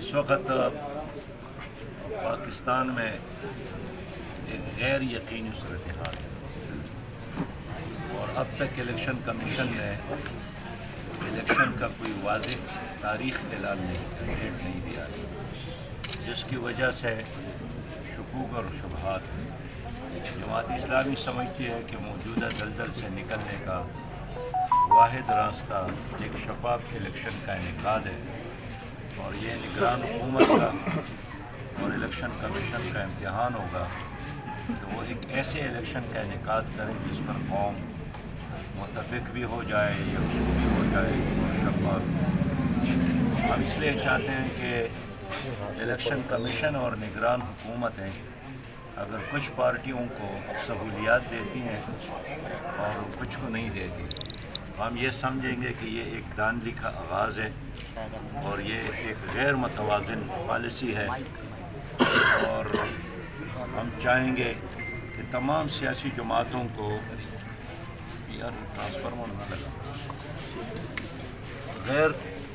इस वक्त पाकिस्तान में एक गैर यकीनी सूरत हाल है और अब तक इलेक्शन कमीशन ने इलेक्शन का कोई वाज़ेह तारीख़ ऐलान नहीं किया, डेट नहीं दिया है, जिसकी वजह से शकूक और शुबहात हैं। जमात इस्लामी समझती है कि मौजूदा दलदल से निकलने का वाहिद रास्ता एक शफाफ इलेक्शन का इनेकाद है और ये निगरान हुकूमत का और इलेक्शन कमीशन का इम्तिहान होगा कि वो एक ऐसे इलेक्शन का इनेकाद करें जिस पर कौम मुत्तफ़िक भी हो जाए, यकसू भी हो जाए और शफाफ। हम इसलिए चाहते हैं कि इलेक्शन कमीशन और निगरान हुकूमतें अगर कुछ पार्टियों को सहूलियात देती हैं और कुछ को नहीं देती, हम ये समझेंगे कि ये एक धांधली का आगाज़ है और ये एक गैर मुतवाज़िन पॉलिसी है। और हम चाहेंगे कि तमाम सियासी जमातों को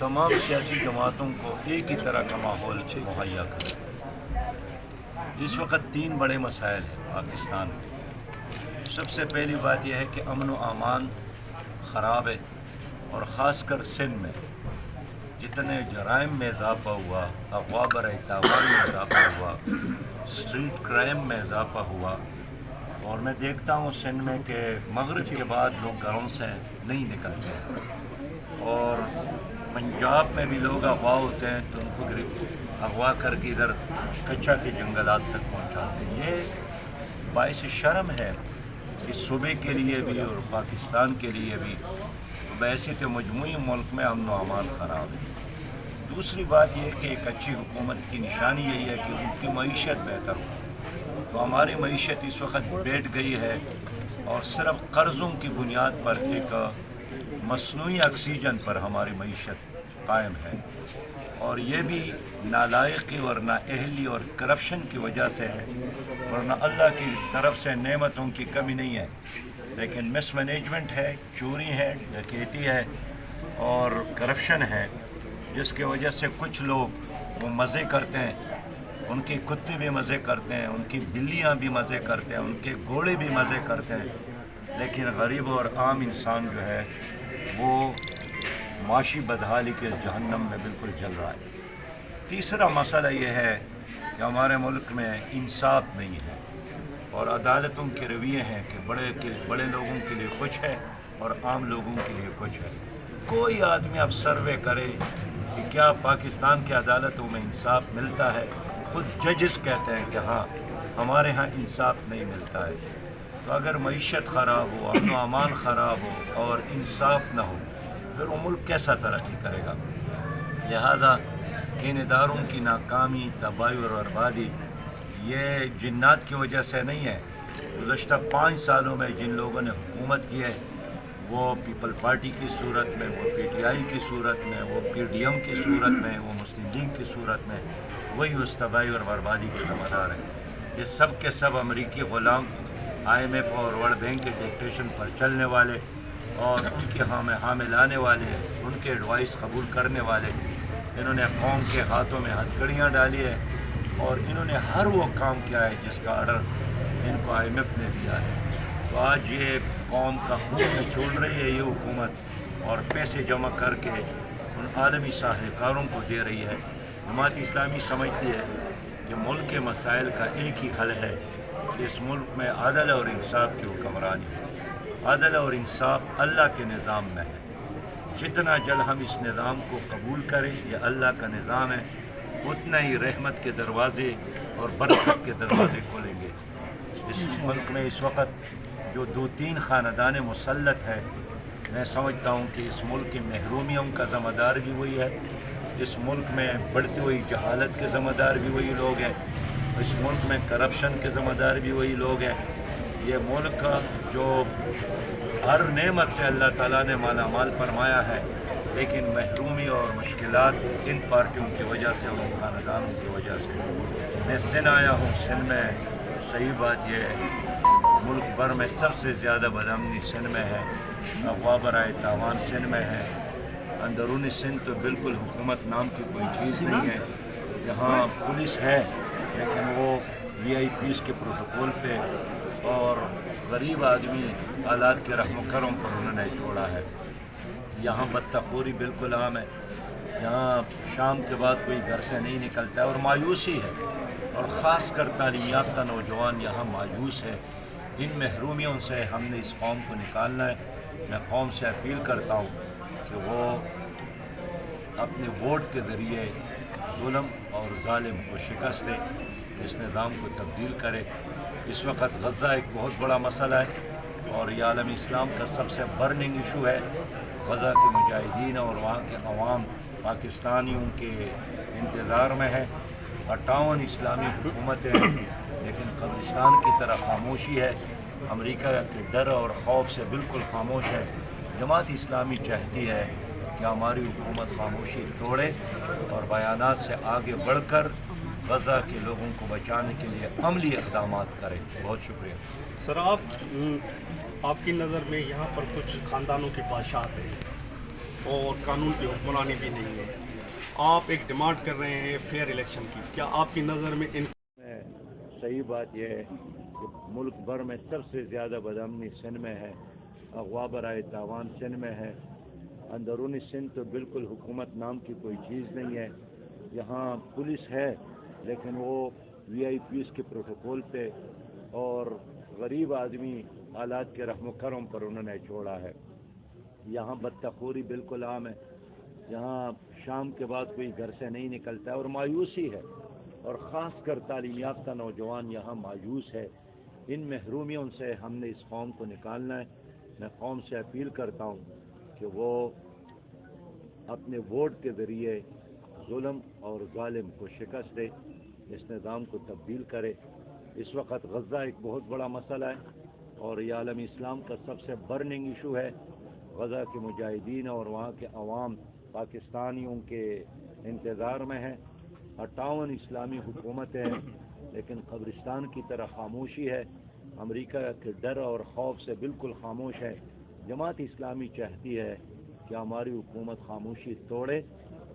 तमाम सियासी जमातों को एक ही तरह का माहौल मुहैया करें। इस वक्त 3 बड़े मसाइल हैं पाकिस्तान के। सबसे पहली बात यह है कि अमन व अमान ख़राब है और ख़ासकर सिंध में जितने जराइम में इजाफ़ा हुआ, अगवा बराए तावान में इजाफ़ा हुआ, स्ट्रीट क्राइम में इजाफ़ा हुआ। और मैं देखता हूँ सिंध में कि मगरिब के बाद लोग घरों से नहीं निकलते हैं और पंजाब में भी लोग अगवा होते हैं तो उनको अगवा करके इधर कच्चा के जंगलात तक पहुँचाते हैं। ये बाइस शर्म है इस सूबे के लिए भी और पाकिस्तान के लिए भी। तो वैसे तो मजमूई मुल्क में अमन व अमान ख़राब है। दूसरी बात यह कि एक अच्छी हुकूमत की निशानी यही है कि उनकी मईशत बेहतर हो। तो हमारी मईशत इस वक्त बैठ गई है और सिर्फ कर्ज़ों की बुनियाद पर एक मसनूई ऑक्सीजन पर हमारी मईशत कायम है और ये भी नालायकी और नाअहली और करप्शन की वजह से है, वरना अल्लाह की तरफ से नेमतों की कमी नहीं है, लेकिन मिसमैनेजमेंट है, चोरी है, डकैती है और करप्शन है, जिसके वजह से कुछ लोग वो मज़े करते हैं, उनके कुत्ते भी मज़े करते हैं, उनकी बिल्लियाँ भी मज़े करते हैं, उनके घोड़े भी मज़े करते हैं, लेकिन गरीब और आम इंसान जो है वो माशी बदहाली के जहन्नम में बिल्कुल जल रहा है। तीसरा मसला ये है कि हमारे मुल्क में इंसाफ नहीं है और अदालतों के रवैये हैं कि बड़े लोगों के लिए कुछ है और आम लोगों के लिए कुछ है। कोई आदमी अब सर्वे करे कि क्या पाकिस्तान की अदालतों में इंसाफ मिलता है, खुद जजेस कहते हैं कि हाँ हमारे यहाँ इंसाफ नहीं मिलता है। तो अगर मईशत ख़राब हो, अमन व अमान ख़राब हो और इंसाफ ना हो, फिर वो मुल्क कैसा तरक्की करेगा। लिहाजा इन इदारों की नाकामी, तबाही और बर्बादी ये जिन्नात की वजह से नहीं है। गुज़श्ता 5 सालों में जिन लोगों ने हुकूमत की है वो पीपल पार्टी की सूरत में, वो PTI की सूरत में, वो PDM की सूरत में, वो मुस्लिम लीग की सूरत में, वही उस तबाही और बर्बादी के ज़िम्मेदार हैं। ये सब के सब अमरीकी ग़ुलाम, IMF और वर्ल्ड बैंक के डिक्टेशन पर चलने वाले और उनके हामी लाने वाले, उनके एडवाइस कबूल करने वाले, इन्होंने कौम के हाथों में हथकड़ियाँ डाली है और इन्होंने हर वो काम किया है जिसका आर्डर इनको IMF ने दिया है। तो आज ये कौम का खून निचोड़ रही है ये हुकूमत और पैसे जमा करके उन आलमी साहूकारों को दे रही है। जमात इस्लामी समझती है कि मुल्क के मसाइल का एक ही हल है कि इस मुल्क में अदल और इंसाफ की हुक्मरानी है। अदल और इंसाफ अल्लाह के निज़ाम में है। जितना जल्द हम इस निज़ाम को कबूल करें, ये अल्लाह का निज़ाम है, उतना ही रहमत के दरवाज़े और बरकत के दरवाज़े खोलेंगे। इस मुल्क में इस वक्त जो 2-3 ख़ानदान मुसल्लत है, मैं समझता हूँ कि इस मुल्क की महरूमियों का ज़िम्मेदार भी वही है, इस मुल्क में बढ़ती हुई जहालत के ज़िम्मेदार भी वही लोग हैं, इस मुल्क में करप्शन के ज़िम्मेदार भी वही लोग हैं। ये मुल्क जो हर नेमत से अल्लाह ताला ने माला माल फरमाया है, लेकिन महरूमी और मुश्किलात इन पार्टियों की वजह से और ख़ानदानों की वजह से। मैं सिंध आया हूँ, सिंध में सही बात यह है मुल्क भर में सबसे ज़्यादा बदअमनी सिंध में है, अगवा बराए तावान सिंध में है, अंदरूनी सिंध तो बिल्कुल हुकूमत नाम की कोई चीज़ नहीं है। यहाँ पुलिस है लेकिन वो VIPs के प्रोटोकॉल पे और गरीब आदमी हालात के रहम करम पर उन्होंने छोड़ा है। यहाँ बदतखोरी बिल्कुल आम है। यहाँ शाम के बाद कोई घर से नहीं निकलता है और मायूसी है, और ख़ास कर तालीम याफ्ता नौजवान यहाँ मायूस है। इन महरूमियों से हमने इस कौम को निकालना है। मैं कौम से अपील करता हूँ कि वो अपने वोट के ज़रिए जुल्म और जालिम को शिकस्त दे, इस निज़ाम को तब्दील करे। इस वक्त गज़ा एक बहुत बड़ा मसला है और ये आलम इस्लाम का सबसे बर्निंग इशू है। गज़ा के मुजाहिदीन और वहाँ के अवाम पाकिस्तानियों के इंतज़ार में है। 58 इस्लामी हुकूमतें हैं लेकिन कब्रिस्तान की तरह खामोशी है। अमेरिका के डर और खौफ से बिल्कुल खामोश है। जमात इस्लामी चाहती है कि हमारी हुकूमत खामोशी तोड़े और बयानात से आगे बढ़कर गज़ा के लोगों को बचाने के लिए अमली इक़दाम करे। बहुत शुक्रिया सर। आपकी नज़र में यहाँ पर कुछ ख़ानदानों की बादशाहत है और कानून की हुक्मरानी भी नहीं है। आप एक डिमांड कर रहे हैं फेयर इलेक्शन की, क्या आपकी नज़र में इन सही बात यह है कि मुल्क भर में सबसे ज़्यादा बदअमनी सिंध में है, अगवा बराए तावान सिंध में है। अंदरूनी सिंध तो बिल्कुल हुकूमत नाम की कोई चीज़ नहीं है। यहाँ पुलिस है लेकिन वो VIPs के प्रोटोकॉल पे और गरीब आदमी हालात के रहम करम पर उन्होंने छोड़ा है। यहाँ बदतखोरी बिल्कुल आम है। यहाँ शाम के बाद कोई घर से नहीं निकलता है और मायूसी है, और ख़ास कर तालीम याफ्ता नौजवान यहाँ मायूस है। इन महरूमियों से हमने इस कौम को निकालना है। मैं कौम से अपील करता हूँ कि वो अपने वोट के ज़रिए जुल्म और जालिम को शिकस्त दे, इस निज़ाम को तब्दील करे। इस वक्त गज़ा एक बहुत बड़ा मसला है और ये आलम इस्लाम का सबसे बर्निंग इशू है। गज़ा के मुजाहिदीन और वहाँ के अवाम पाकिस्तानियों के इंतज़ार में है। 58 इस्लामी हुकूमतें हैं लेकिन कब्रिस्तान की तरह खामोशी है। अमेरिका के डर और खौफ से बिल्कुल खामोश है। जमात इस्लामी चाहती है कि हमारी हुकूमत खामोशी तोड़े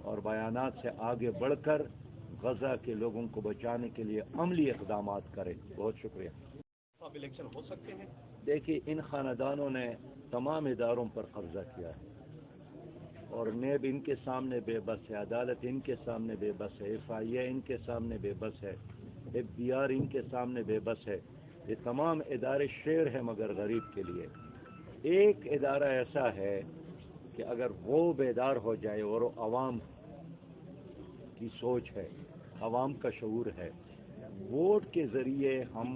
और बयानात से आगे बढ़कर गज़ा के लोगों को बचाने के लिए अमली इक़दाम करे। बहुत शुक्रिया। अब इलेक्शन हो सकते हैं? देखिए, इन ख़ानदानों ने तमाम इदारों पर कब्ज़ा किया है और नेब इनके सामने बेबस है, अदालत इनके सामने बेबस है, FIA इनके सामने बेबस है, FBR इनके सामने बेबस है। ये तमाम इदारे शेर है मगर गरीब के लिए। एक इदारा ऐसा है कि अगर वो बेदार हो जाए और अवाम की सोच है, अवाम का शऊर है, वोट के ज़रिए हम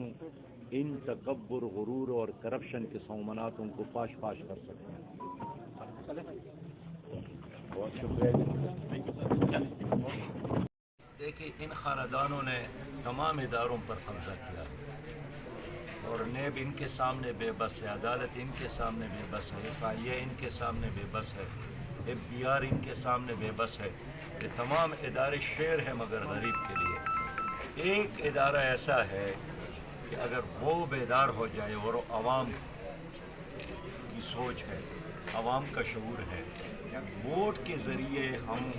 इन तकब्बुर, गुरूर और करप्शन के सौमनातों को पाश कर सकते हैं। बहुत शुक्रिया। देखिए, इन ख़ानदानों ने तमाम इदारों पर कब्ज़ा किया और नेब इनके सामने बेबस है, अदालत इनके सामने बेबस है, FIA इनके सामने बेबस है, FBR इनके सामने बेबस है। ये तमाम इदारे शेर है मगर गरीब के लिए। एक इदारा ऐसा है कि अगर वो बेदार हो जाए और अवाम की सोच है, अवाम का शऊर है, वोट के ज़रिए हम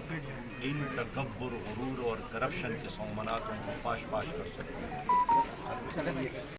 इन तकब्बुर, गुरूर और करप्शन के सौमनातों को पाश कर सकते हैं।